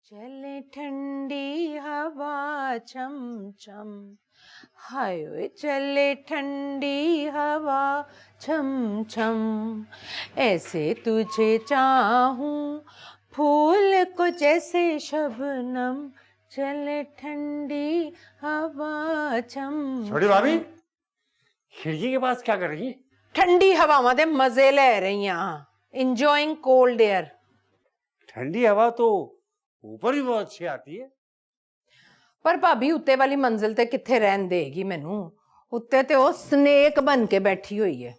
चले ठंडी हवा छम छम, हाय वे चले ठंडी हवा छम छम, ऐसे तुझे चाहूं फूल को जैसे शबनम, चले ठंडी हवा छम। छोटी भाभी खिड़की के पास क्या कर रही है? ठंडी हवा दे मजे ले रही हैं, इंजॉइंग कोल्ड एयर। ठंडी हवा तो ऊपर भी बहुत अच्छी आती है। पर भाभी उत्ते वाली मंजिल ते किथे रहन देगी मैनू, उत्ते ते ओ स्नेक बन के बैठी हुई है।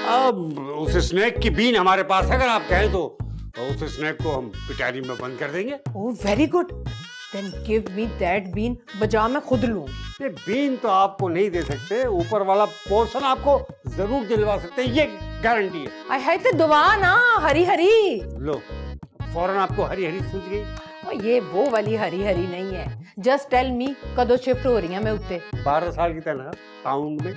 अब उस स्नेक की बीन हमारे पास है, अगर आप कहें तो उस स्नेक को हम पिटारी में बंद कर देंगे। Oh very good, then give me that बीन, बजा मैं खुद लूंगी। ये बीन तो आपको नहीं दे सकते, ऊपर वाला पोर्शन आपको जरूर दिलवा सकते हैं, ये गारंटी है। आई है ते दुआ ना हरी हरी। लो फौरन आपको हरी हरी सूझ गई। और ये वो वाली हरी हरी नहीं है। जस्ट टेल मी कदों शिफ्ट हो रही है मैं उत्ते? 12 साल की तनख्वाह पाउंड में।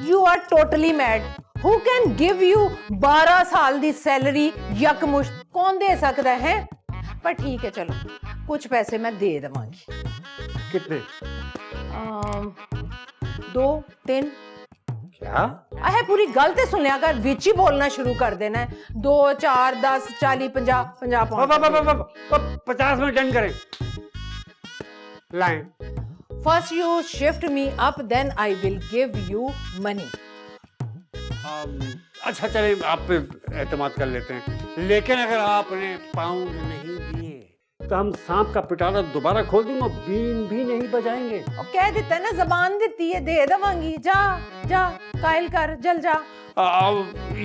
You are totally mad. Who can give you 12 साल दी सैलरी यकमुश्त? कौन दे सकता है? पर ठीक है चलो, कुछ पैसे मैं दे देवांगी। कितने? 2 3। क्या? अहे पूरी गल ते सुनिया कर, विच ही बोलना शुरू कर देना है। 2 4 10 40 50 50 50 में डन करें। Line. First you shift me up, then I will give you money. अच्छा चले, आप पे एतमाद कर लेते हैं, लेकिन अगर आपने पाउंड नहीं दिए तो हम सांप का पिटारा दोबारा खोल देंगे और बीन भी नहीं बजाएंगे। और कह देता है ना, जबान देती है, दे देवांगी। जा जा कायल कर, जल जा।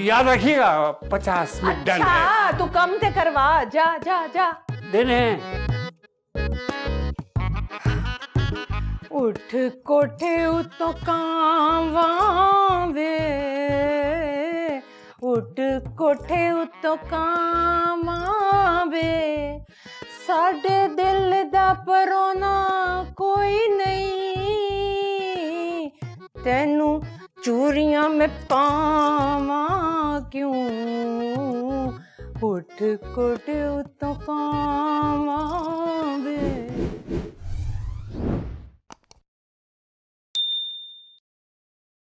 याद रखिएगा 50 में डन है। अच्छा तू कम ते करवा, जा जा जा। देने उठ कोठे उतो कांवा वे, उठ कोठे उतो कांवा वे, साडे दिल दा परोना कोई नहीं, तेनू चूरियां में पावा क्यों, उठ कोठे उतो कांवा वे।